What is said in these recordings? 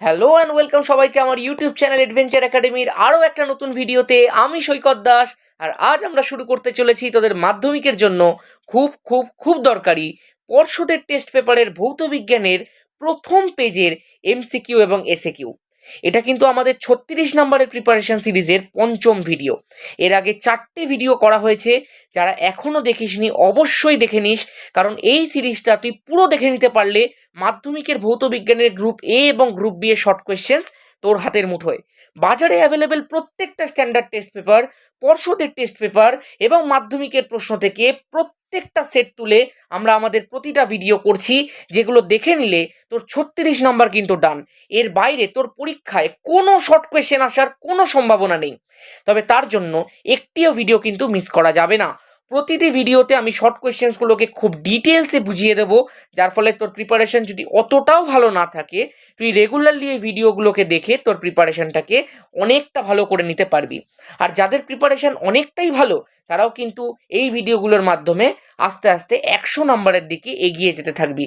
Hello and welcome সবাইকে আমার YouTube channel adventure একাডেমির আরও একটা নতুন ভিডিওতে। আমি সৈকত দাস, আর আজ আমরা শুরু করতে চলেছি তোদের মাধ্যমিকের জন্য খুব খুব খুব দরকারি পর্ষদের টেস্ট পেপারের ভৌত বিজ্ঞানের প্রথম পেজের এমসিকিউ এবং এসএকিউ। এটা কিন্তু আমাদের 36 নম্বরের প্রিপারেশন সিরিজের পঞ্চম ভিডিও। এর আগে 4টে ভিডিও করা হয়েছে, যারা এখনও দেখিসনি অবশ্যই দেখে নিস, কারণ এই সিরিজটা তুই পুরো দেখে নিতে পারলে মাধ্যমিকের ভৌত বিজ্ঞানের গ্রুপ এ এবং গ্রুপ বি এর শর্ট কোয়েশ্চেন্স তোর হাতের মুঠোয়। বাজারে অ্যাভেলেবেল প্রত্যেকটা স্ট্যান্ডার্ড টেস্ট পেপার, পর্ষদের টেস্ট পেপার এবং মাধ্যমিকের প্রশ্ন থেকে প্রত্যেকটা সেট তুলে আমরা আমাদের প্রতিটা ভিডিও করছি, যেগুলো দেখে নিলে তোর 36 নম্বর কিন্তু ডান। এর বাইরে তোর পরীক্ষায় কোনো শর্ট কোয়েশ্চেন আসার কোনো সম্ভাবনা নেই। তবে তার জন্য একটিও ভিডিও কিন্তু মিস করা যাবে না। প্রতিটি ভিডিওতে আমি শর্ট কোয়েশ্চেন্সগুলোকে খুব ডিটেলসে বুঝিয়ে দেবো, যার ফলে তোর প্রিপারেশন যদি অতটাও ভালো না থাকে, তুই রেগুলারলি এই ভিডিওগুলোকে দেখে তোর প্রিপারেশনটাকে অনেকটা ভালো করে নিতে পারবি। আর যাদের প্রিপারেশন অনেকটাই ভালো, তারাও কিন্তু এই ভিডিওগুলোর মাধ্যমে আস্তে আস্তে 100 নম্বরের দিকে এগিয়ে যেতে থাকবি।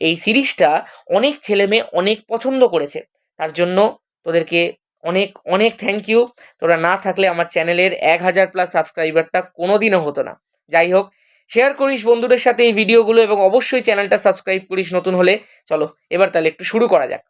এই সিরিজটা অনেক ছেলে মেয়ে অনেক পছন্দ করেছে, তার জন্য তোদেরকে অনেক অনেক থ্যাংক ইউ। তোরা না থাকলে আমার চ্যানেলের 1000+ সাবস্ক্রাইবারটা কোনোদিনও হতো না। যাই হোক, শেয়ার করিস বন্ধুদের সাথে এই ভিডিওগুলো এবং অবশ্যই চ্যানেলটা সাবস্ক্রাইব করিস নতুন হলে। চলো এবার তাহলে একটু শুরু করা যাক।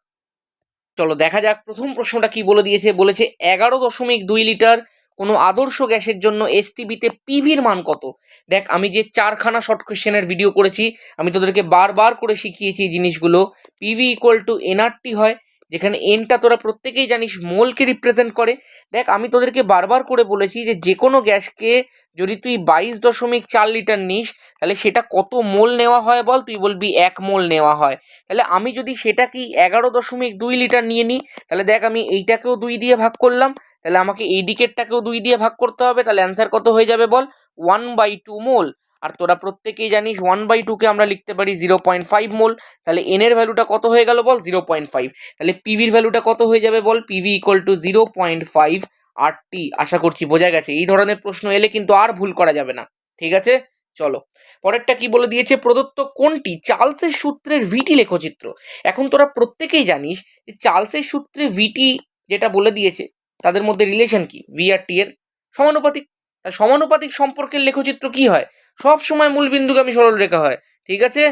চলো দেখা যাক প্রথম প্রশ্নটা কি বলে দিয়েছে। বলেছে 11.2 লিটার কোনো আদর্শ গ্যাসের জন্য এসটিবিতে পিভির মান কত। দেখ, আমি যে 4খানা শর্ট কোয়েশ্চেনের ভিডিও করেছি, আমি তোদেরকে বারবার করে শিখিয়েছি এই জিনিসগুলো। পিভি ইকুয়াল টু এনআরটি হয়, যেখানে এনটা তোরা প্রত্যেকেই জানিস মোলকে রিপ্রেজেন্ট করে। দেখ, আমি তোদেরকে বারবার করে বলেছি যে কোনো গ্যাসকে যদি তুই 22.4 লিটার নিস, তাহলে সেটা কত মোল নেওয়া হয় বল? তুই বলবি 1 মোল নেওয়া হয়। তাহলে আমি যদি সেটাকেই 11.2 লিটার নিয়ে নিই, তাহলে দেখ আমি এইটাকেও 2 দিয়ে ভাগ করলাম, তাহলে আমাকে এই দিকেরটাকেও 2 দিয়ে ভাগ করতে হবে। তাহলে অ্যান্সার কত হয়ে যাবে বল? 1/2 মোল। আর তোরা প্রত্যেকেই জানিস 1/2কে আমরা লিখতে পারি 0.5 মোল। তাহলে এন এর ভ্যালুটা কত হয়ে গেল বল? 0.5। তাহলে পিভির ভ্যালুটা কত হয়ে যাবে বল? PV equal to 0.5 RT. আশা করছি বোঝা গেছে। এই ধরনের প্রশ্ন এলে কিন্তু আর ভুল করা যাবে না, ঠিক আছে? চলো পরেরটা কি বলে দিয়েছে। প্রদত্ত কোনটি চার্লসের সূত্রের ভিটি লেখচিত্র। এখন তোরা প্রত্যেকেই জানিস যে চার্লসের সূত্রে ভিটি যেটা বলে দিয়েছে, তাদের মধ্যে রিলেশন কি? ভি আর টি এর সমানুপাতিক। তার সমানুপাতিক সম্পর্কের লেখচিত্র কি হয়? সব সময় মূলবিন্দুগামী সরলরেখা হয়, ঠিক আছে?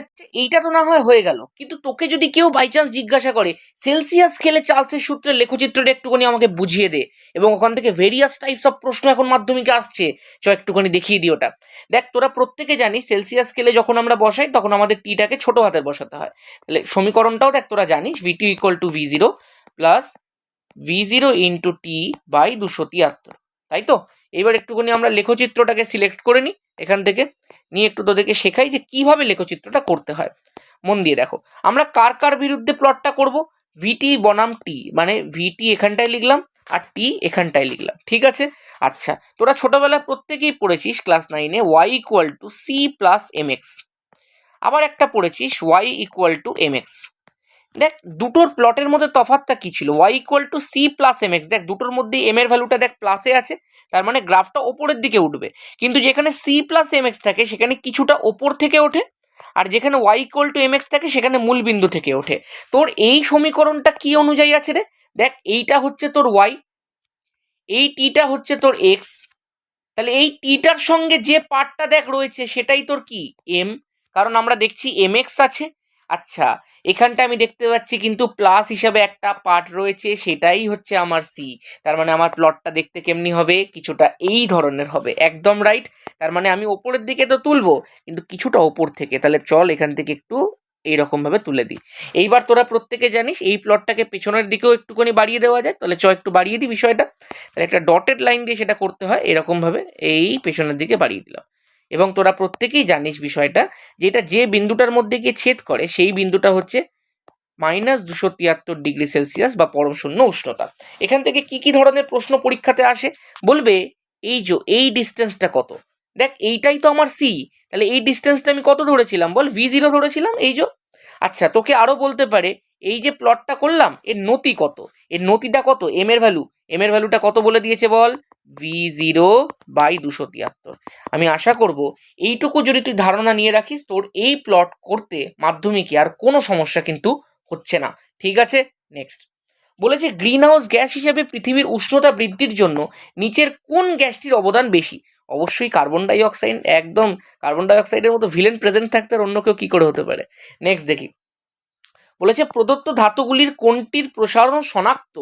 এইটা তো না হয় হয়ে গেল, কিন্তু তোকে যদি কেউ বাই চান্স জিজ্ঞাসা করে সেলসিয়াস স্কেলে চার্লসের সূত্রের লেখচিত্রটা একটুখানি আমাকে বুঝিয়ে দে, এবং ওখান থেকে ভেরিয়াস টাইপস অফ প্রশ্ন এখন মাধ্যমিকে আসছে, একটুখানি দেখিয়ে দিই ওটা। দেখ, তোরা প্রত্যেকে জানিস সেলসিয়াস স্কেলে যখন আমরা বসাই তখন আমাদের টিটাকে ছোট হাতের বসাতে হয়। তাহলে সমীকরণটাও দেখ তোরা জানিস, V t equal to V0 plus V0 into t by 273, তাই তো? এবার একটুখানি আমরা লেখচিত্রটাকে সিলেক্ট করে নিই এখান থেকে, নিয়ে একটু তোদেরকে শেখাই যে কিভাবে লেখচিত্রটা করতে হয়। মন দিয়ে দেখো, আমরা কার কার বিরুদ্ধে প্লটটা করব? ভিটি বনাম টি, মানে ভিটি এখানটায় লিখলাম আর টি এখানটায় লিখলাম, ঠিক আছে? আচ্ছা, তোরা ছোটবেলায় প্রত্যেকেই পড়েছিস ক্লাস 9-এ Y equal to C plus M X. আবার একটা পড়েছিস Y equal to M X. দেখ, দুটোর প্লটের মধ্যে তফাৎটা কি ছিল? Y equal to C plus M X. দেখ, দুটোর মধ্যে এম এর ভ্যালুটা দেখ প্লাসে আছে, তার মানে গ্রাফটা ওপরের দিকে উঠবে। কিন্তু যেখানে সি প্লাস এম এক্স থাকে সেখানে কিছুটা ওপর থেকে ওঠে, আর যেখানে y equal to M x থাকে সেখানে মূল বিন্দু থেকে ওঠে। তোর এই সমীকরণটা কি অনুযায়ী আছে রে? দেখ, এইটা হচ্ছে তোর ওয়াই, এই টিটা হচ্ছে তোর এক্স। তাহলে এই টিটার সঙ্গে যে পার্টটা দেখ রয়েছে সেটাই তোর কি? এম। কারণ আমরা দেখছি এম এক্স আছে। আচ্ছা, এখানটা আমি দেখতে পাচ্ছি কিন্তু প্লাস হিসাবে একটা পার্ট রয়েছে, সেটাই হচ্ছে আমার সি। তার মানে আমার প্লটটা দেখতে কেমনি হবে? কিছুটা এই ধরনের হবে, একদম রাইট। তার মানে আমি ওপরের দিকে তো তুলবো, কিন্তু কিছুটা ওপর থেকে। তাহলে চল এখান থেকে একটু এইরকম ভাবে তুলে দিই। এইবার তোরা প্রত্যেকে জানিস এই প্লটটাকে পেছনের দিকেও একটুখানি বাড়িয়ে দেওয়া যায়, তাহলে একটু বাড়িয়ে দিই বিষয়টা। তাহলে একটা ডটেড লাইন দিয়ে সেটা করতে হয়, এরকমভাবে এই পেছনের দিকে বাড়িয়ে দিলাম। এবং তোরা প্রত্যেকেই জানিস বিষয়টা, যেটা যে বিন্দুটার মধ্যে গিয়ে ছেদ করে সেই বিন্দুটা হচ্ছে -273 ডিগ্রি সেলসিয়াস বা পরম শূন্য উষ্ণতা। এখান থেকে কি কি ধরনের প্রশ্ন পরীক্ষাতে আসে? বলবে এই ডিস্টেন্সটা কত। দেখ, এইটাই তো আমার সি, তাহলে এই ডিস্টেন্সটা আমি কত ধরেছিলাম বল? V0 ধরেছিলাম, এই যে। আচ্ছা, তোকে আরো বলতে পারে এই যে প্লটটা করলাম এর নতি কত, এর নতিটা কত? এম এর ভ্যালুটা কত বলে দিয়েছে বল? V0/273। আমি আশা করব এইটুকু যদি তুই ধারণা নিয়ে রাখিস, তোর এই প্লট করতে মাধ্যমিকে আর কোনো সমস্যা কিন্তু হচ্ছে না, ঠিক আছে? নেক্সট বলেছে গ্রিন হাউস গ্যাস হিসেবে পৃথিবীর উষ্ণতা বৃদ্ধির জন্য নিচের কোন গ্যাসটির অবদান বেশি? অবশ্যই কার্বন ডাই অক্সাইড, একদম কার্বন ডাই অক্সাইডের মতো ভিলেন প্রেজেন্ট থাকতে আর অন্য কেউ কী করে হতে পারে। নেক্সট দেখি, বলেছে প্রদত্ত ধাতুগুলির কোনটির প্রসারণ শনাক্ত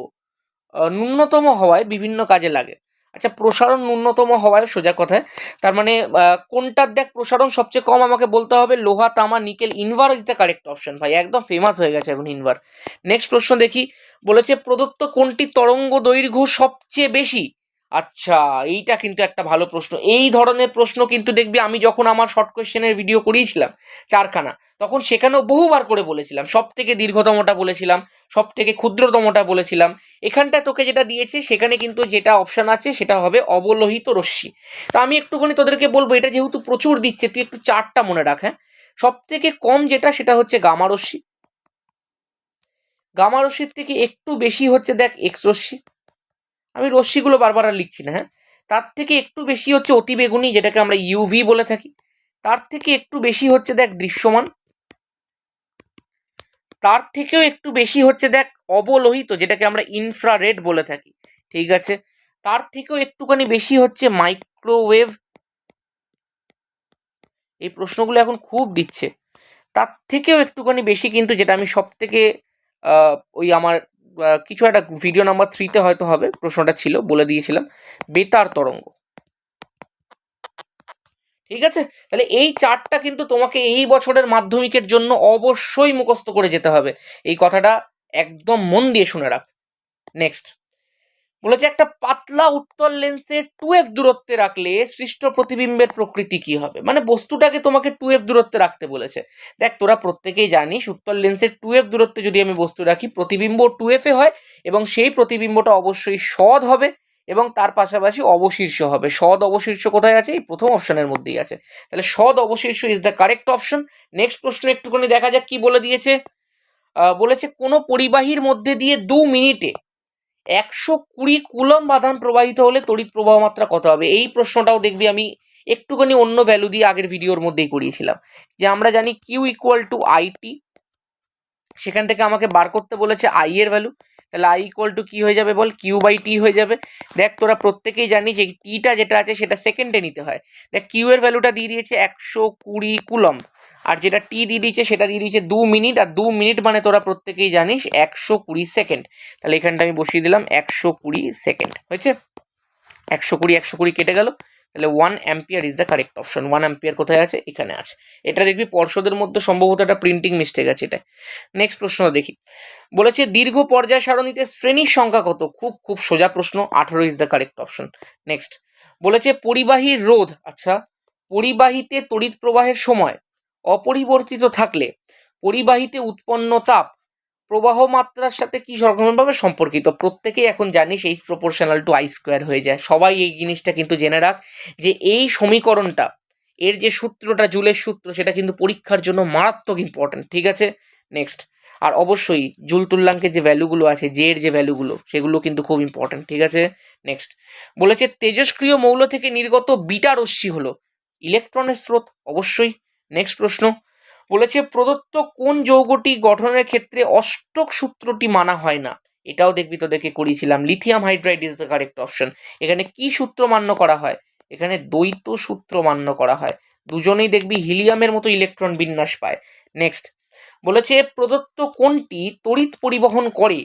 ন্যূনতম হওয়ায় বিভিন্ন কাজে লাগে? আচ্ছা, প্রসারণ ন্যূনতম হওয়ায় সোজা কথায় তার মানে কোনটার দেখ প্রসারণ সবচেয়ে কম, আমাকে বলতে হবে লোহা, তামা, nickel. ইনভার is the correct option ভাই, একদম ফেমাস হয়ে গেছে এখন ইনভার। নেক্সট প্রশ্ন দেখি, বলেছে প্রদত্ত কোনটি তরঙ্গ দৈর্ঘ্য সবচেয়ে বেশি? আচ্ছা, এইটা কিন্তু একটা ভালো প্রশ্ন। এই ধরনের প্রশ্ন কিন্তু দেখবি আমি যখন আমার শর্ট কোয়েশ্চেনের ভিডিও করিয়েছিলাম চারখানা, তখন সেখানেও বহুবার করে বলেছিলাম সব থেকে দীর্ঘতমটা বলেছিলাম, সব থেকে ক্ষুদ্রতমটা বলেছিলাম। এখানটা তোকে যেটা দিয়েছে সেখানে কিন্তু যেটা অপশান আছে সেটা হবে অবলোহিত রশ্মি। তা আমি একটুখানি তোদেরকে বলবো, এটা যেহেতু প্রচুর দিচ্ছে তুই একটু চারটা মনে রাখ। হ্যাঁ, সব থেকে কম যেটা সেটা হচ্ছে গামা রশ্মি, গামা রশ্মির থেকে একটু বেশি হচ্ছে দেখ এক্স রশ্মি, আমি রশ্মিগুলো বারবার আর লিখছি না। হ্যাঁ, তার থেকে একটু বেশি হচ্ছে অতিবেগুনি, যেটাকে আমরা ইউভি বলে থাকি। তার থেকে একটু বেশি হচ্ছে দেখ দৃশ্যমান, তার থেকেও একটু বেশি হচ্ছে দেখ অবলোহিত, যেটাকে আমরা ইনফ্রারেড বলে থাকি। ঠিক আছে, তার থেকেও একটুখানি বেশি হচ্ছে মাইক্রোওয়েভ। এই প্রশ্নগুলো এখন খুব দিচ্ছে। তার থেকেও একটুখানি বেশি কিন্তু, যেটা আমি সব থেকে ওই আমার কিছু একটা ভিডিও নাম্বার 3-তে হয়তো হবে প্রশ্নটা ছিল, বলে দিয়েছিলাম, বেতার তরঙ্গ। ঠিক আছে, তাহলে এই চারটা কিন্তু তোমাকে এই বছরের মাধ্যমিকের জন্য অবশ্যই মুখস্থ করে যেতে হবে, এই কথাটা একদম মন দিয়ে শুনে রাখ। নেক্সট, বলেছে একটা পাতলা উত্তল লেন্সে 2f দূরত্বে রাখলে সৃষ্ট প্রতিবিম্বের প্রকৃতি কি হবে? মানে বস্তুটাকে তোমাকে 2f দূরত্বে রাখতে বলেছে। দেখ তোরা প্রত্যেকেই জানিস উত্তল লেন্সের 2f দূরত্বে যদি আমি বস্তু রাখি, প্রতিবিম্ব 2f এ হয় এবং সেই প্রতিবিম্বটা অবশ্যই সৎ হবে এবং তার পাশাপাশি অবশীর্ষ হবে। সৎ অবশীর্ষ কোথায় আছে? এই প্রথম অপশনের মধ্যেই আছে। তাহলে সৎ অবশীর্ষ is the correct option. Next প্রশ্ন একটুখানি দেখা যাক কি বলে দিয়েছে। বলেছে কোনো পরিবাহীর মধ্যে দিয়ে 2 মিনিটে 120 কুলম্ব আধান প্রবাহিত হলে তড়িৎ প্রবাহ মাত্রা কত হবে? এই প্রশ্নটাও দেখবি আমি একটুখানি অন্য ভ্যালু দিয়ে আগের ভিডিওর মধ্যেই করিয়েছিলাম, যে আমরা জানি কিউ ইকুয়াল টু আইটি, সেখান থেকে আমাকে বার করতে বলেছে আই এর ভ্যালু। তাহলে আই ইকুয়াল টু কী হয়ে যাবে বল? কিউ বাই টি হয়ে যাবে। দেখ তোরা প্রত্যেকেই জানি যে টিটা যেটা আছে সেটা সেকেন্ডে নিতে হয়। দেখ কিউ এর ভ্যালুটা দিয়ে দিয়েছে 120 কুলম্ব, আর যেটা টি দিয়ে দিয়েছে সেটা দিয়ে দিয়েছে 2 মিনিট, আর 2 মিনিট মানে তোরা প্রত্যেকেই জানিস 120 সেকেন্ড। তাহলে এখানটা আমি বসিয়ে দিলাম 120 সেকেন্ড। হয়েছে, 120 কেটে গেল, তাহলে 1 ampere is the correct option. 1 ampere কোথায় আছে? এখানে আছে। এটা দেখবি পর্ষদের মধ্যে সম্ভবত একটা প্রিন্টিং মিস্টেক আছে এটা। নেক্সট প্রশ্ন দেখি, বলেছে দীর্ঘ পর্যায় সারণীতে শ্রেণীর সংখ্যা কত? খুব খুব সোজা প্রশ্ন, 18 is the correct option. Next, বলেছে পরিবাহীর রোধ, আচ্ছা পরিবাহীতে তড়িৎ প্রবাহের সময় অপরিবর্তিত থাকলে পরিবাহীতে উৎপন্ন তাপ প্রবাহ মাত্রার সাথে কি রকমভাবে সম্পর্কিত? প্রত্যেকেই এখন জানিস H proportional to I square হয়ে যায়। সবাই এই জিনিসটা কিন্তু জেনে রাখ যে এই সমীকরণটা, এর যে সূত্রটা জুলের সূত্র, সেটা কিন্তু পরীক্ষার জন্য মারাত্মক ইম্পর্টেন্ট। ঠিক আছে, নেক্সট, আর অবশ্যই জুল তুল্যাঙ্কের যে ভ্যালুগুলো আছে, জে এর যে ভ্যালুগুলো, সেগুলো কিন্তু খুব ইম্পর্টেন্ট। ঠিক আছে, নেক্সট, বলেছে তেজস্ক্রিয় মৌল থেকে নির্গত বিটা রশ্মি হলো ইলেকট্রনের স্রোত। অবশ্যই। নেক্সট প্রশ্ন, বলেছে প্রদত্ত কোন যৌগটি গঠনের ক্ষেত্রে অষ্টক সূত্রটি মানা হয় না? এটাও দেখবি তোদেরকে করিয়েছিলাম, lithium hydride is the correct option. এখানে কি সূত্র মান্য করা হয়? এখানে দ্বৈত সূত্র মান্য করা হয়। দুজনেই দেখবি হিলিয়ামের মতো ইলেকট্রন বিন্যাস পায়। নেক্সট, বলেছে প্রদত্ত কোনটি তড়িৎ পরিবহন করে?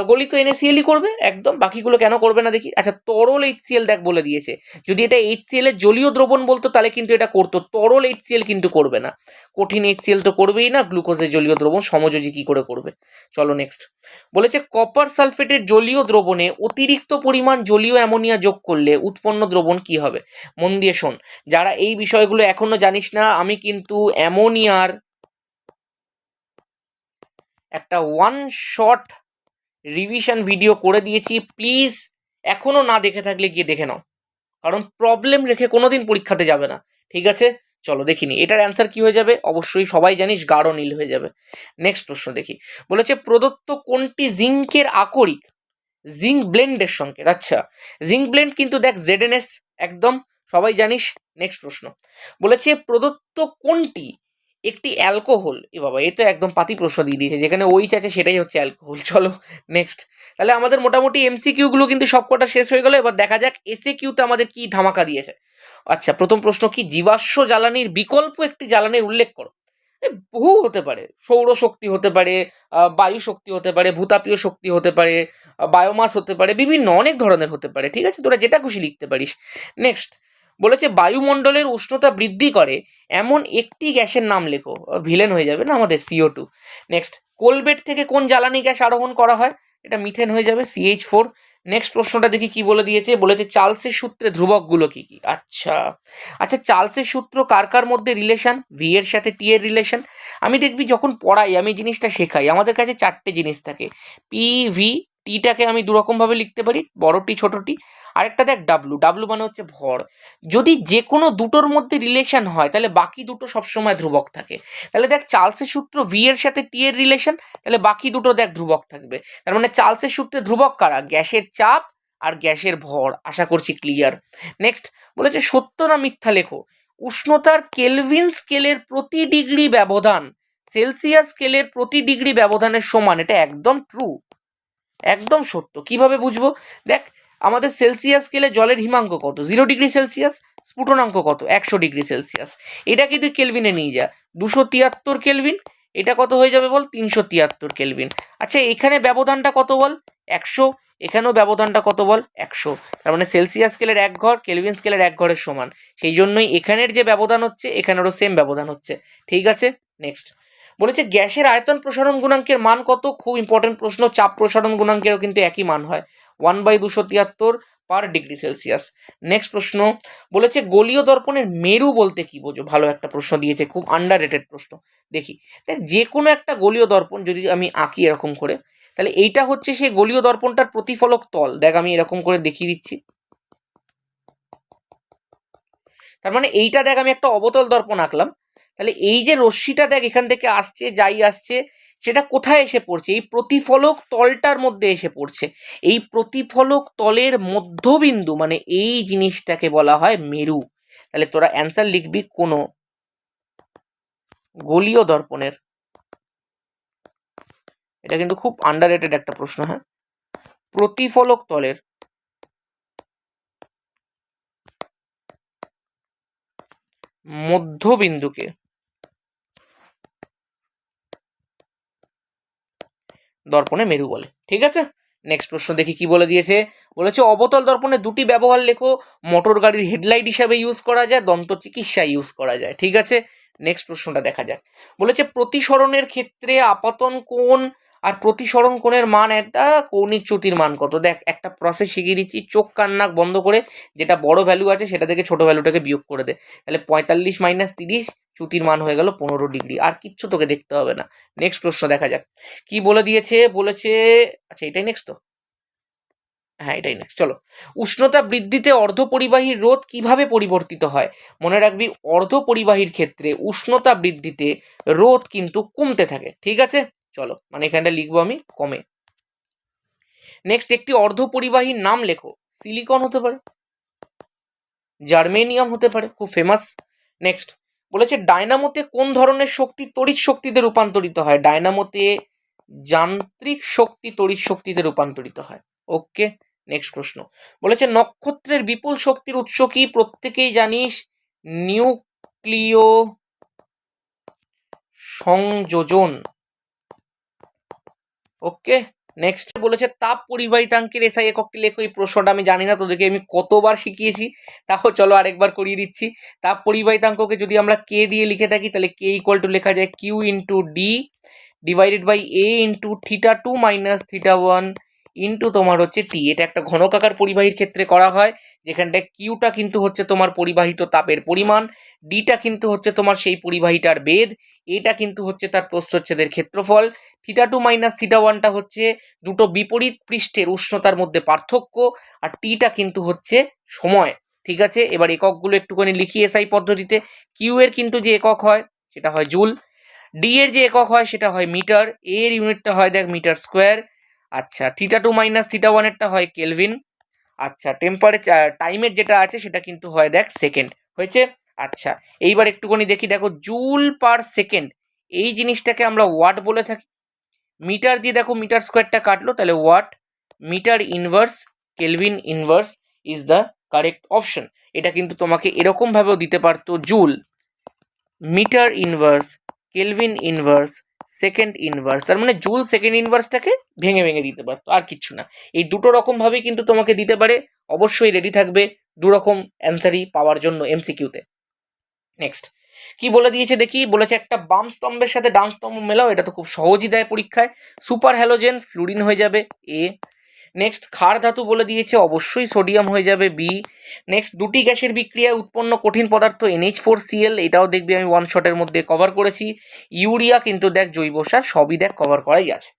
গলিত NaCl করবে একদম, বাকিগুলো কেন করবে না দেখি। আচ্ছা, তরল HCl দেখ বলে দিয়েছে, যদি এটা HCl এর জলীয় দ্রবণ বলতো তাহলে কিন্তু এটা করতো, তরল HCl কিন্তু করবে না। কঠিন HCl তো করবেই না, গ্লুকোজের জলীয় দ্রবণ সমযোজী কি করে করবে? চলো নেক্সট, বলেছে কপার সালফেটের জলীয় দ্রবণে অতিরিক্ত পরিমাণ জলীয় অ্যামোনিয়া যোগ করলে উৎপন্ন দ্রবণ কি হবে? মন দিয়ে শোন, যারা এই বিষয়গুলো এখনো জানিস না, আমি কিন্তু অ্যামোনিয়ার একটা ওয়ান শট রিভিশন ভিডিও করে দিয়েছি, প্লিজ এখনো না দেখে থাকলে গিয়ে দেখে নাও, কারণ প্রবলেম রেখে কোনোদিন পরীক্ষাতে যাবে না। ঠিক আছে, চলো দেখিনি এটার অ্যান্সার কি হয়ে যাবে। অবশ্যই সবাই জানিস গাঢ় নীল হয়ে যাবে। নেক্সট প্রশ্ন দেখি, বলেছে প্রদত্ত কোনটি জিঙ্কের আকরিক জিঙ্ক ব্লেন্ডের সংকেত? আচ্ছা, জিঙ্ক ব্লেন্ড কিন্তু দেখ ZNS, একদম সবাই জানিস। নেক্সট প্রশ্ন, বলেছে প্রদত্ত কোনটি একটি অ্যালকোহল, এ বাবা এ তো একদম পাতি প্রশ্ন দিয়ে দিয়েছে, যেখানে ওইচ আছে সেটাই হচ্ছে অ্যালকোহল। চলো নেক্সট। তাহলে আমাদের মোটামুটি এমসিকিউ গুলো কিন্তু সবকটা শেষ হয়ে গেল। এবার দেখা যাক এসএ কিউতে আমাদের কি ধামাকা দিয়েছে। আচ্ছা, প্রথম প্রশ্ন কি, জীবাশ্ম জ্বালানির বিকল্প একটি জ্বালানির উল্লেখ করো। বহু হতে পারে, সৌরশক্তি হতে পারে, বায়ু শক্তি হতে পারে, ভূতাপীয় শক্তি হতে পারে, বায়োমাস হতে পারে, বিভিন্ন অনেক ধরনের হতে পারে। ঠিক আছে, তোরা যেটা খুশি লিখতে পারিস। নেক্সট বলেছে বায়ুমণ্ডলের উষ্ণতা বৃদ্ধি করে এমন একটি গ্যাসের নাম লেখো। ভিলেন হয়ে যাবে না আমাদের, CO2। নেক্সট, কোলবেট থেকে কোন জ্বালানি গ্যাস আরোহণ করা হয়? এটা মিথেন হয়ে যাবে, CH4। নেক্সট প্রশ্নটা দেখি কি বলে দিয়েছে। বলেছে চার্লসের সূত্রে ধ্রুবকগুলো কি কি। আচ্ছা আচ্ছা, চার্লসের সূত্র কার কার মধ্যে রিলেশন? ভি এর সাথে টি এর রিলেশন। আমি দেখবি যখন পড়াই, আমি জিনিসটা শেখাই, আমাদের কাছে চারটে জিনিস থাকে। পি, ভি, টিটাকে আমি দুরকমভাবে লিখতে পারি, বড় টি ছোট টি। আরেকটা দেখ ডাব্লু, ডাব্লু মানে হচ্ছে ভর। যদি যে কোনো দুটোর মধ্যে রিলেশন হয় তাহলে বাকি দুটো সবসময় ধ্রুবক থাকে। তাহলে দেখ চার্লসের সূত্র ভি এর সাথে টি এর রিলেশন, তাহলে বাকি দুটো দেখ ধ্রুবক থাকবে। তার মানে চার্লসের সূত্রে ধ্রুবক কারা? গ্যাসের চাপ আর গ্যাসের ভর। আশা করছি ক্লিয়ার। নেক্সট বলেছে সত্য না মিথ্যা লেখো। উষ্ণতার কেলভিন স্কেলের প্রতি ডিগ্রি ব্যবধান সেলসিয়াস স্কেলের প্রতি ডিগ্রি ব্যবধানের সমান। এটা একদম ট্রু, একদম সত্য। কিভাবে বুঝবো? দেখ, আমাদের সেলসিয়াস স্কেলে জলের হিমাঙ্ক কত? 0 ডিগ্রি সেলসিয়াস। স্ফুটনাঙ্ক কত? 100 ডিগ্রি সেলসিয়াস। এটাকে তুই কেলভিনে নিয়ে যা, 273 কেলভিন। এটা কত হয়ে যাবে বল? 373 কেলভিন। আচ্ছা, এখানে ব্যবধানটা কত বল? 100। এখানেও ব্যবধানটা কত বল? 100। তার মানে সেলসিয়াস স্কেলের 1 ঘর কেলভিন স্কেলের 1 ঘরের সমান। সেই জন্যই এখানের যে ব্যবধান হচ্ছে এখানেরও সেম ব্যবধান হচ্ছে। ঠিক আছে, নেক্সট। বলেছে গ্যাসের আয়তন প্রসারণ গুণাঙ্কের মান কত? খুব ইম্পর্টেন্ট প্রশ্ন। চাপ প্রসারণ গুণাঙ্কেরও কিন্তু একই মান হয়, 1/273/ডিগ্রি সেলসিয়াস। নেক্সট প্রশ্ন বলেছে গোলীয় দর্পণের মেরু বলতে কি বোঝো? ভালো একটা প্রশ্ন দিয়েছে, খুব আন্ডাররেটেড প্রশ্ন। দেখি, দেখ যে কোনো একটা গোলীয় দর্পণ যদি আমি আঁকি এরকম করে, তাহলে এইটা হচ্ছে সেই গোলীয় দর্পণটার প্রতিফলক তল। দেখ আমি এরকম করে দেখিয়ে দিচ্ছি। তার মানে এইটা দেখ আমি একটা অবতল দর্পণ আঁকলাম। তাহলে এই যে রশ্মিটা দেখ এখান থেকে আসছে, যাই আসছে, সেটা কোথায় এসে পড়ছে? এই প্রতিফলক তলটার মধ্যে এসে পড়ছে। এই প্রতিফলক তলের মধ্যবিন্দু মানে এই জিনিসটাকে বলা হয় মেরু। তাহলে তোরা অ্যান্সার লিখবি কোনো গোলীয় দর্পণের, এটা কিন্তু খুব আন্ডাররেটেড একটা প্রশ্ন, হ্যাঁ, প্রতিফলক তলের মধ্যবিন্দুকে দর্পণে মেরু বলে। ঠিক আছে, নেক্সট প্রশ্ন দেখি কি বলে দিয়েছে। বলেছে অবতল দর্পণে দুটি ব্যবহার লেখো। মোটর গাড়ির হেডলাইট হিসাবে ইউজ করা যায়, দন্ত চিকিৎসায় ইউজ করা যায়। ঠিক আছে, নেক্সট প্রশ্নটা দেখা যাক। বলেছে প্রতিসরণের ক্ষেত্রে আপাতন কোণ আর প্রতিসরণ কোণের মান একটা কৌণিক চ্যুতির মান কত? দেখ একটা প্রসেস শিখিয়ে দিচ্ছি, চোখ কান নাক বন্ধ করে যেটা বড় ভ্যালু আছে সেটা থেকে ছোট ভ্যালুটাকে বিয়োগ করে দে। তাহলে 45 - 30, চ্যুতির মান হয়ে গেল 15 ডিগ্রি। আর কিচ্ছু তোকে দেখতে হবে না। নেক্সট প্রশ্ন দেখা যাক কি বলে দিয়েছে। বলেছে, আচ্ছা এটাই নেক্সট তো, হ্যাঁ এটাই নেক্সট। চলো, উষ্ণতা বৃদ্ধিতে অর্ধপরিবাহীর রোধ কিভাবে পরিবর্তিত হয়? মনে রাখবি অর্ধপরিবাহীর ক্ষেত্রে উষ্ণতা বৃদ্ধিতে রোধ কিন্তু কমতে থাকে। ঠিক আছে, চলো মানে এখানটা লিখবো আমি কমে। নেক্সট, একটি অর্ধপরিবাহীর নাম লেখো। সিলিকন হতে পারে, জার্মেনিয়াম হতে পারে, খুব ফেমাস। নেক্সট বলেছে ডায়নামোতে কোন ধরনের শক্তি তড়িৎ শক্তিতে রূপান্তরিত হয়? ডায়নামোতে যান্ত্রিক শক্তি তড়িৎ শক্তিতে রূপান্তরিত হয়। ওকে, নেক্সট প্রশ্ন বলেছে নক্ষত্রের বিপুল শক্তির উৎস কি? প্রত্যেকেই জানিস, নিউক্লিয় সংযোজন। ওকে, নেক্সট বলেছে তাপ পরিবাহিতাঙ্কের এসআই এককটি লেখো। এই প্রশ্নটা আমি জানি না, তোদেরকে আমি কতবার শিখিয়েছি, তাও চলো আরেকবার করিয়ে দিচ্ছি। তাপ পরিবাহিতাঙ্ককে যদি আমরা কে দিয়ে লিখে থাকি তাহলে কে ইকুয়াল টু লেখা যায় Q into D divided by A into θ2 - θ1 into তোমার হচ্ছে টি। এটা একটা ঘনকাকার পরিবাহীর ক্ষেত্রে করা হয়, যেখানটা কিউটা কিন্তু হচ্ছে তোমার পরিবাহিত তাপের পরিমাণ, ডিটা কিন্তু হচ্ছে তোমার সেই পরিবাহীটার বেধ, এটা কিন্তু হচ্ছে তার প্রস্থচ্ছেদের ক্ষেত্রফল, θ2 - θ1টা হচ্ছে দুটো বিপরীত পৃষ্ঠের উষ্ণতার মধ্যে পার্থক্য, আর টিটা কিন্তু হচ্ছে সময়। ঠিক আছে, এবার এককগুলো একটুখানি লিখি এসআই পদ্ধতিতে। কিউ এর কিন্তু যে একক হয় সেটা হয় জুল, ডি এর যে একক হয় সেটা হয় মিটার, এ এর ইউনিটটা হয় দেখ মিটার স্কোয়ার। আচ্ছা, θ2 - θ1 এরটা হয় কেলভিন। আচ্ছা, টেম্পারেচার টাইমের যেটা আছে সেটা কিন্তু হয় দেখ সেকেন্ড। হয়েছে? আচ্ছা, এইবার একটুখানি দেখি, দেখো জুল পার সেকেন্ড এই জিনিসটাকে আমরা ওয়াট বলে থাকি। মিটার দিয়ে দেখো মিটার স্কোয়ারটা কাটলো, তাহলে watt. Metre inverse kelvin inverse is the correct option. এটা কিন্তু তোমাকে এরকম ভাবেও দিতে পারতো, joule metre inverse kelvin inverse second inverse, তার মানে জুল সেকেন্ড ইনভার্সটাকে ভেঙে ভেঙে দিতে পারতো, আর কিচ্ছু না। এই দুটো রকম ভাবেই কিন্তু তোমাকে দিতে পারে, অবশ্যই রেডি থাকবে দু রকম অ্যান্সারই পাওয়ার জন্য এমসিকিউতে। নেক্সট কি বলে দিয়েছে দেখি, বলেছে একটা বাম স্তম্ভের সাথে ডান স্তম্ভ মেলাও, এটা তো খুব সহজই দেয় পরীক্ষায়, সুপার হ্যালোজেন ফ্লুরিন হয়ে যাবে এ। নেক্সট ক্ষার ধাতু বলে দিয়েছে, অবশ্যই সোডিয়াম হয়ে যাবে বি। নেক্সট দুটি গ্যাসের বিক্রিয়ায় উৎপন্ন কঠিন পদার্থ NH4Cl, এটাও দেখবি আমি ওয়ান শটের মধ্যে কভার করেছি। ইউরিয়া কিন্তু দেখ জৈব সার, সবই দেখ কভার করাই আছে।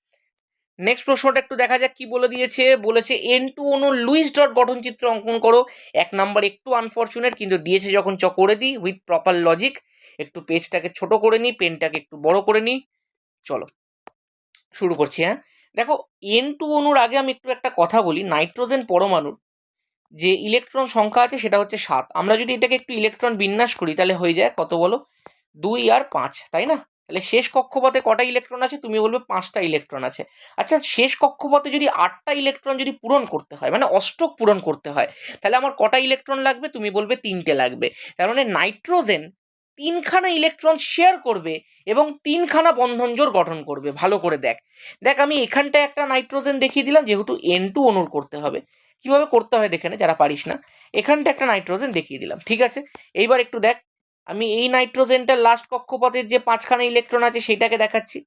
নেক্সট প্রশ্নটা একটু দেখা যাক কি বলে দিয়েছে, বলেছে N2 অণুর লুইস ডট গঠন চিত্র অঙ্কন করো। এক নাম্বার একটু আনফরচুনেট, কিন্তু দিয়েছে যখন করে দিই উইথ প্রপার লজিক। একটু পেজটাকে ছোট করে নিই, পেনটাকে একটু বড় করে নিই, চলো শুরু করছি। হ্যাঁ দেখো, N2 অণুর আগে আমি একটু একটা কথা বলি, নাইট্রোজেন পরমাণুর যে ইলেকট্রন সংখ্যা আছে সেটা হচ্ছে 7। আমরা যদি এটাকে একটু ইলেকট্রন বিন্যাস করি তাহলে হয়ে যায় কত বলো, 2 আর 5, তাই না? তাহলে শেষ কক্ষপথে কটা ইলেকট্রন আছে, তুমি বলবে 5টা ইলেকট্রন আছে। আচ্ছা, শেষ কক্ষপথে যদি 8টা ইলেকট্রন যদি পূরণ করতে হয়, মানে অষ্টক পূরণ করতে হয়, তাহলে আমার কটা ইলেকট্রন লাগবে, তুমি বলবে 3টে লাগবে। তার মানে নাইট্রোজেন 3খানা ইলেকট্রন শেয়ার করবে এবং 3খানা বন্ধন জোড় গঠন করবে। ভালো করে দেখ, দেখ আমি এখানটায় একটা নাইট্রোজেন দেখিয়ে দিলাম, যেহেতু N2 অণুর করতে হবে। কিভাবে করতে হয় দেখে নে যারা পারিস না, এখানটা একটা নাইট্রোজেন দেখিয়ে দিলাম, ঠিক আছে? এইবার একটু দেখ, আমি এই নাইট্রোজেনটার লাস্ট কক্ষপথের যে 5খানা ইলেকট্রন আছে সেইটাকে দেখাচ্ছি,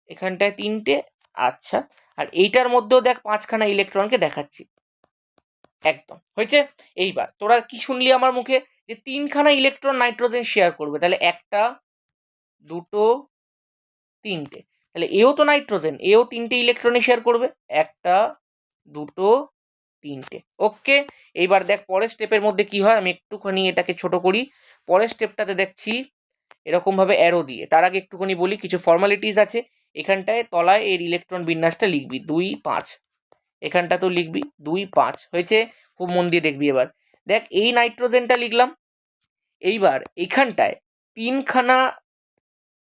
এখানটায় 3টে। আচ্ছা, আর এইটার মধ্যেও দেখ 5খানা ইলেকট্রনকে দেখাচ্ছি, একদম হয়েছে। এইবার তোরা কি শুনলি আমার মুখে, যে 3খানা ইলেকট্রন নাইট্রোজেন শেয়ার করবে, তাহলে 1টা 2টো 3টে, তাহলে এও তো নাইট্রোজেন, এও 3টে ইলেকট্রনই শেয়ার করবে, 1টা 2টো 3টে। ওকে, এইবার দেখ পরের স্টেপের মধ্যে কি হয়, আমি একটুখানি এটাকে ছোট করি। পরের স্টেপটাতে দেখছি এরকম ভাবে অ্যারো দিয়ে, তার আগে একটুখানি বলি কিছু ফর্মালিটিস আছে। এখানটায় তলায় এর ইলেকট্রন বিন্যাসটা লিখবি 2 5, এখানটা তো লিখবি 2 5, হয়েছে? খুব মন দিয়ে দেখবি। এবার দেখ এই নাইট্রোজেনটা লিখলাম, এইবার এখানটায় 3খানা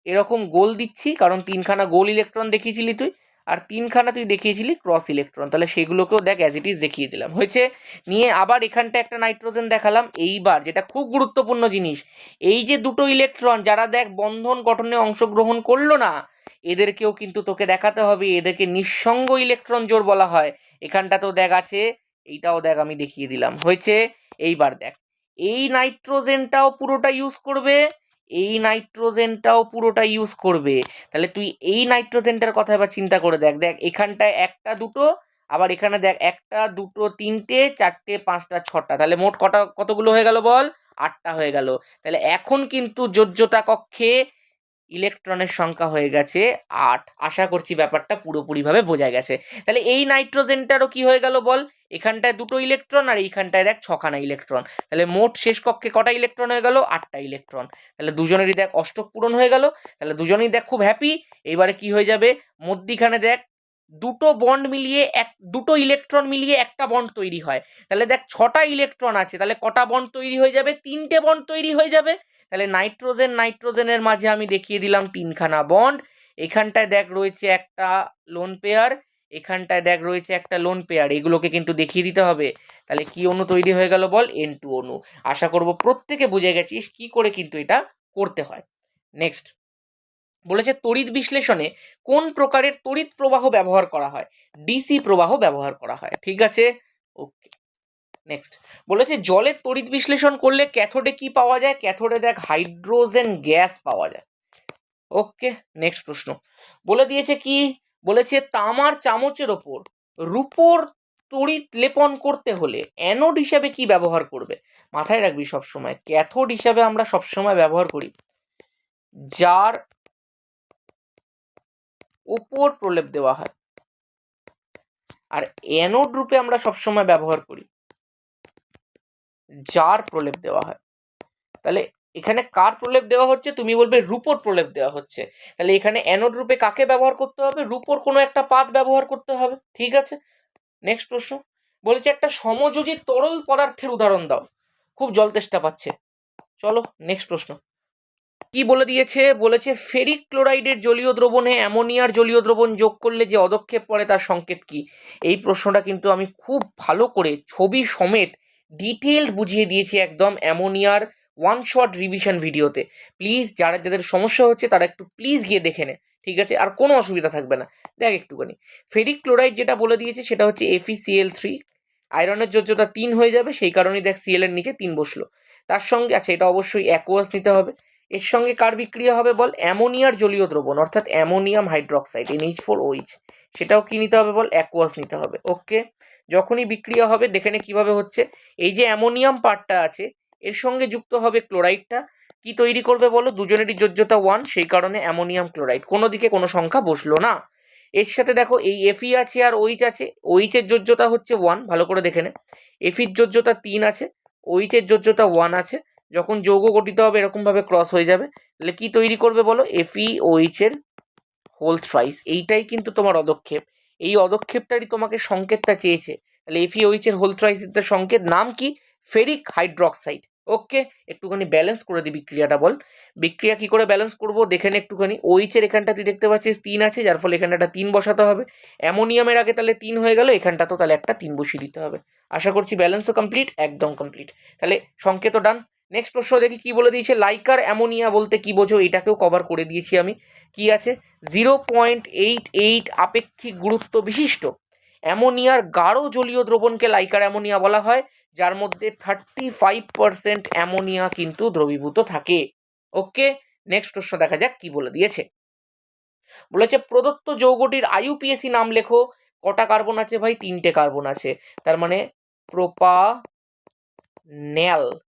এরকম গোল দিচ্ছি, কারণ 3খানা গোল ইলেকট্রন দেখিয়েছিলি তুই, আর 3খানা তুই দেখিয়েছিলি ক্রস ইলেকট্রন, তাহলে সেগুলোকেও দেখ অ্যাজ ইট ইজ দেখিয়ে দিলাম, হয়েছে? নিয়ে আবার এখানটা একটা নাইট্রোজেন দেখালাম। এইবার যেটা খুব গুরুত্বপূর্ণ জিনিস, এই যে দুটো ইলেকট্রন যারা দেখ বন্ধন গঠনে অংশগ্রহণ করলো না, এদেরকেও কিন্তু তোকে দেখাতে হবে, এদেরকে নিঃসঙ্গ ইলেকট্রন জোড় বলা হয়। এখানটা তো দেখ আছে, এইটাও দেখ আমি দেখিয়ে দিলাম, হয়েছে? এইবার দেখ এই নাইট্রোজেনটাও পুরোটা ইউজ করবে, এই নাইট্রোজেনটাও পুরোটা ইউজ করবে। তাহলে তুই এই নাইট্রোজেনটার কথা এবার চিন্তা করে দেখ, দেখ এখানটায় 1টা 2টো, আবার এখানে দেখ 1টা 2টো 3টে 4টে 5টা 6টা, তাহলে মোট কটা কতগুলো হয়ে গেল বল, 8টা হয়ে গেল। তাহলে এখন কিন্তু যোজ্যতা কক্ষে ইলেকট্রনের সংখ্যা হয়ে গেছে 8। আশা করছি ব্যাপারটা পুরোপুরিভাবে বোঝা গেছে। তাহলে এই নাইট্রোজেনটারও কি হয়ে গেল বল, এখানটায় 2টো ইলেকট্রন আর এইখানটায় দেখ 6খানা ইলেকট্রন, তাহলে মোট শেষ কক্ষে কটা ইলেকট্রন হয়ে গেল, 8টা ইলেকট্রন। তাহলে দুজনেরই দেখ অষ্টক পূরণ হয়ে গেল, তাহলে দুজনেই দেখ খুব হ্যাপি। এইবারে কি হয়ে যাবে, মধ্যিখানে দেখ দুটো বন্ড মিলিয়ে দুটো ইলেকট্রন মিলিয়ে একটা বন্ড তৈরি হয়, তাহলে দেখ 6টা ইলেকট্রন আছে, তাহলে কটা বন্ড তৈরি হয়ে যাবে, 3টে বন্ড তৈরি হয়ে যাবে। তাহলে নাইট্রোজেনের মাঝে আমি দেখিয়ে দিলাম 3খানা বন্ড, এখানটায় দেখ রয়েছে একটা লোন পেয়ার, এখানটায় দেখ রয়েছে একটা লোন পেয়ার, এগুলোকে কিন্তু দেখিয়ে দিতে হবে। তাহলে কি অণু তৈরি হয়ে গেল বল, N2 অণু। আশা করব প্রত্যেকে বুঝে গেছিস কি করে কিন্তু এটা করতে হয়। নেক্সট বলেছে তড়িৎ বিশ্লেষণে কোন প্রকারের তড়িৎ প্রবাহ ব্যবহার করা হয়, ডিসি প্রবাহ ব্যবহার করা হয়, ঠিক আছে? ওকে, নেক্সট বলেছে জলের তড়িৎ বিশ্লেষণ করলে ক্যাথোডে কি পাওয়া যায়, ক্যাথোডে দেখ হাইড্রোজেন গ্যাস পাওয়া যায়। ওকে, নেক্সট প্রশ্ন বলে দিয়েছে কি, বলেছে তামার চামচের ওপর রূপোর তড়িৎ লেপন করতে হলে অ্যানোড হিসাবে কি ব্যবহার করবে। মাথায় রাখবি সবসময়, ক্যাথোড হিসাবে আমরা সবসময় ব্যবহার করি যার ওপর প্রলেপ দেওয়া হয়, আর অ্যানোড রূপে আমরা সবসময় ব্যবহার করি যার প্রলেপ দেওয়া হয়। তাহলে এখানে কার প্রলেপ দেওয়া হচ্ছে, তুমি বলবে রূপোর প্রলেপ দেওয়া হচ্ছে, তাহলে এখানে অ্যানোড রূপে কাকে ব্যবহার করতে হবে, রূপোর কোনো একটা পাত ব্যবহার করতে হবে, ঠিক আছে? নেক্সট প্রশ্ন বলেছে একটা সমযোজী তরল পদার্থের উদাহরণ দাও, খুব জল তেষ্টা পাচ্ছে। চলো নেক্সট প্রশ্ন কি বলে দিয়েছে, বলেছে ফেরিক ক্লোরাইডের জলীয় দ্রবণে অ্যামোনিয়ার জলীয় দ্রবণ যোগ করলে যে অদক্ষেপ পড়ে তার সংকেত কি। এই প্রশ্নটা কিন্তু আমি খুব ভালো করে ছবি সমেত ডিটেলড বুঝিয়ে দিয়েছি একদম অ্যামোনিয়ার ওয়ান শট রিভিশন ভিডিওতে। প্লিজ যাদের সমস্যা হচ্ছে তারা একটু প্লিজ গিয়ে দেখে নে, ঠিক আছে, আর কোনো অসুবিধা থাকবে না। দেখ একটুখানি ফেরিক ক্লোরাইড যেটা বলে দিয়েছে সেটা হচ্ছে FeCl3, আয়রনের যোজ্যতা 3 হয়ে যাবে, সেই কারণেই দেখ Cl এর নিচে 3 বসলো। তার সঙ্গে আচ্ছা এটা অবশ্যই অ্যাকোয়াস নিতে হবে। এর সঙ্গে কার বিক্রিয়া হবে বল, অ্যামোনিয়ার জলীয় দ্রবণ অর্থাৎ অ্যামোনিয়াম হাইড্রোক্সাইড NH4OH, সেটাও কি নিতে হবে বল, অ্যাকোয়াস নিতে হবে। ওকে, যখনই বিক্রিয়া হবে দেখে নে কিভাবে হচ্ছে। এই যে অ্যামোনিয়াম পার্টটা আছে এর সঙ্গে যুক্ত হবে ক্লোরাইডটা, কি তৈরি করবে বলো, দুজনেরই যোজ্যতা 1, সেই কারণে অ্যামোনিয়াম ক্লোরাইড, কোনো দিকে কোনো সংখ্যা বসলো না। এর সাথে দেখো এই Fe আছে আর OH আছে, OH এর যোজ্যতা হচ্ছে 1, ভালো করে দেখে নে। Fe এর যোজ্যতা 3 আছে, OH এর যোজ্যতা 1 আছে, যখন যৌগ গঠিত হবে এরকম ভাবে ক্রস হয়ে যাবে, তাহলে কি তৈরি করবে বলো, FeOH এর হোল থ্রাইস। এইটাই কিন্তু তোমার অদক্ষেপ, এই অদক্ষেপটারই তোমাকে সংকেতটা চেয়েছে, তাহলে FeOH এর হোল থ্রাইসের সংকেত নাম কি, ফেরিক হাইড্রোক্সাইড। ওকে, একটুখানি ব্যালেন্স করে দিই বিক্রিয়াটা বল, বিক্রিয়া কি করে ব্যালেন্স করবো দেখে নে একটুখানি। OH এর এখানটা তুই দেখতে পাচ্ছিস 3 আছে, যার ফলে এখানটা 3 বসাতে হবে, অ্যামোনিয়ামের আগে তাহলে 3 হয়ে গেল, এখানটা তো তাহলে একটা 3 বসিয়ে দিতে হবে। আশা করছি ব্যালেন্সও কমপ্লিট, একদম কমপ্লিট, তাহলে সংকেত ডান। নেক্সট প্রশ্ন দেখি কি বলে দিয়েছে, লাইকার অ্যামোনিয়া বলতে কি বোঝো, এটাকেও কভার করে দিয়েছি আমি। কি আছে, 0.88 আপেক্ষিক গুরুত্ব বিশিষ্ট অ্যামোনিয়ার গাঢ় জলীয় দ্রবণকে লাইকার অ্যামোনিয়া বলা হয়, যার মধ্যে 35% অ্যামোনিয়া কিন্তু দ্রবীভূত থাকে। ওকে, নেক্সট প্রশ্ন দেখা যাক কি বলে দিয়েছে। বলেছে প্রদত্ত যৌগটির IUPAC নাম লেখো, কটা কার্বন আছে ভাই, 3টে কার্বন আছে, তার মানে প্রোপানেল।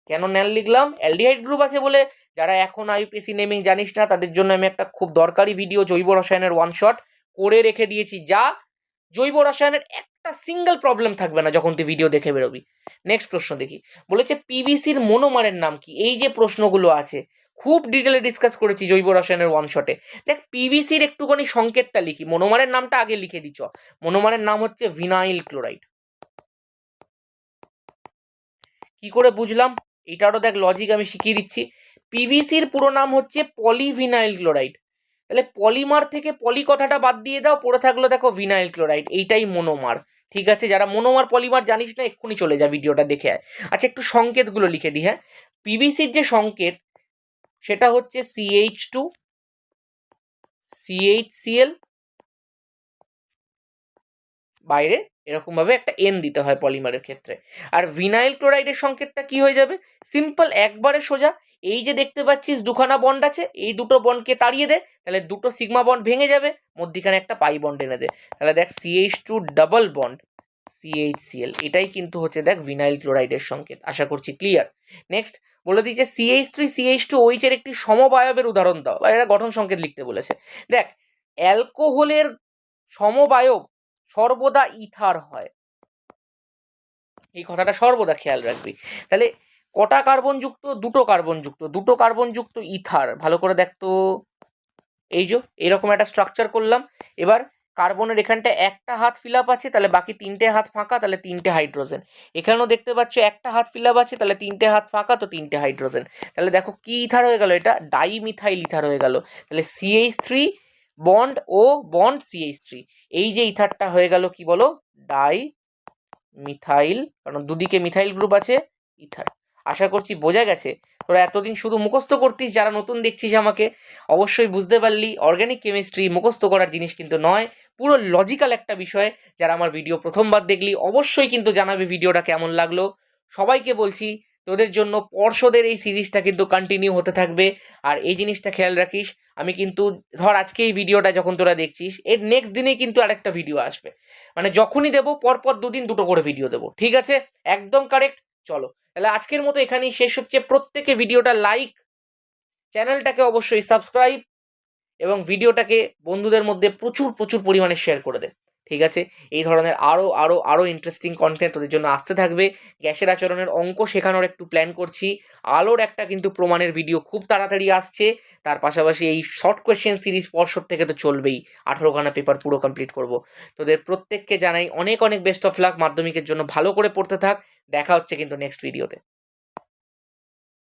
কেন ন্যাল লিখলাম, অ্যালডিহাইড গ্রুপ আছে বলে। যারা এখন IUPAC নেমিং জানিস না তাদের জন্য আমি একটা খুব দরকারি ভিডিও জৈব রসায়নের ওয়ান শট করে রেখে দিয়েছি, যা জৈব রসায়নের একটা সিঙ্গেল প্রবলেম থাকবে না যখন তুই ভিডিও দেখে বেরোবি। নেক্সট প্রশ্ন দেখি, বলেছে PVCর মনোমারের নাম কি। এই যে প্রশ্নগুলো আছে খুব ডিটেলে ডিসকাস করেছি জৈব রসায়নের ওয়ান শটে। দেখ PVCর একটুখানি সংকেতটা লিখি, মনোমারের নামটা আগে লিখে দিচ্ছ। মনোমারের নাম হচ্ছে ভিনাইল ক্লোরাইড। কি করে বুঝলাম, এটারও দেখ লজিক আমি শিখিয়ে দিচ্ছি। PVCর পুরো নাম হচ্ছে পলিভিনাইল ক্লোরাইড, তাহলে পলিমার থেকে পলি কথাটা বাদ দিয়ে দাও, পড়ে থাকলো দেখো ভিনাইল ক্লোরাইড, এইটাই মনোমার। ঠিক আছে, যারা মনোমার পলিমার জানিস না এক্ষুনি চলে যা ভিডিওটা দেখে আয়। আচ্ছা একটু সংকেতগুলো লিখে দিই। হ্যাঁ, PVCর যে সংকেত সেটা হচ্ছে CH2 CHCl, বাইরে এরকম ভাবে একটা N দিতে হয় পলিমারের ক্ষেত্রে। আর ভিনাইল ক্লোরাইডের সংকেতটা কি হয়ে যাবে, সিম্পল একবারে সোজা, এই যে দেখতে পাচ্ছিস দুখানা বন্ড আছে, এই দুটো বন্ডকে তাড়িয়ে দে, তাহলে দুটো সিগমা বন্ড ভেঙে যাবে, মধ্যিখানে একটা পাই বন্ড এনে দে, তাহলে দেখ CH2 ডাবল বন্ড CHCl, এটাই কিন্তু হচ্ছে দেখ ভিনাইল ক্লোরাইডের সংকেত। আশা করছি ক্লিয়ার। নেক্সট বলে দিচ্ছে CH3 CH2OH এর একটি সমবায়বের উদাহরণ দাও, বা এটা গঠন সংকেত লিখতে বলেছে। দেখ অ্যালকোহলের সমবায়ব সর্বদা ইথার হয়, এই কথাটা সর্বদা খেয়াল রাখবি। তাহলে কটা কার্বন যুক্ত, দুটো কার্বন যুক্ত, দুটো কার্বন যুক্ত ইথার, ভালো করে দেখতো। এই যে এরকম একটা স্ট্রাকচার করলাম, এবার কার্বনের এখানটা একটা হাত ফিল আপ আছে, তাহলে বাকি 3টে হাত ফাঁকা, তাহলে 3টে হাইড্রোজেন। এখানেও দেখতে পাচ্ছ একটা হাত ফিল আপ আছে, তাহলে 3টে হাত ফাঁকা, তো 3টে হাইড্রোজেন। তাহলে দেখো কি ইথার হয়ে গেল, এটা ডাইমিথাইল ইথার হয়ে গেল। তাহলে CH3 বন্ড ও বন্ড CH3, এই যে ইথারটা হয়ে গেল কি বলো, ডাই মিথাইল, কারণ দুদিকে মিথাইল গ্রুপ আছে, ইথার। আশা করছি বোঝা গেছে। তোরা এতদিন শুধু মুখস্থ করতিস, যারা নতুন দেখছিস আমাকে অবশ্যই বুঝতে পারলি অর্গানিক কেমিস্ট্রি মুখস্থ করার জিনিস কিন্তু নয়, পুরো লজিক্যাল একটা বিষয়। যারা আমার ভিডিও প্রথমবার দেখলি অবশ্যই কিন্তু জানাবে ভিডিওটা কেমন লাগলো। সবাইকে বলছি তোদের জন্য পর্ষদের এই সিরিজটা কিন্তু কন্টিনিউ হতে থাকবে, আর এই জিনিসটা খেয়াল রাখিস, আমি কিন্তু ধর আজকে এই ভিডিওটা যখন তোরা দেখছিস এর নেক্সট দিনেই কিন্তু আরেকটা ভিডিও আসবে, মানে যখনই দেবো পরপর দুদিন দুটো করে ভিডিও দেবো, ঠিক আছে, একদম কারেক্ট। চলো তাহলে আজকের মতো এখানেই শেষ হচ্ছে। প্রত্যেকে ভিডিওটা লাইক, চ্যানেলটাকে অবশ্যই সাবস্ক্রাইব, এবং ভিডিওটাকে বন্ধুদের মধ্যে প্রচুর প্রচুর পরিমাণে শেয়ার করে দে, ঠিক আছে। এই ধরনের আরও আরও আরও ইন্টারেস্টিং কন্টেন্ট তোদের জন্য আসতে থাকবে। গ্যাসের আচরণের অঙ্ক শেখানোর একটু প্ল্যান করছি, আলোর একটা কিন্তু প্রমাণের ভিডিও খুব তাড়াতাড়ি আসছে, তার পাশাপাশি এই শর্ট কোয়েশ্চেন সিরিজ পর্ষদ থেকে তো চলবেই, 18খানা পেপার পুরো কমপ্লিট করব। তোদের প্রত্যেককে জানাই অনেক অনেক বেস্ট অফ লাক, মাধ্যমিকের জন্য ভালো করে পড়তে থাক। দেখা হচ্ছে কিন্তু নেক্সট ভিডিওতে।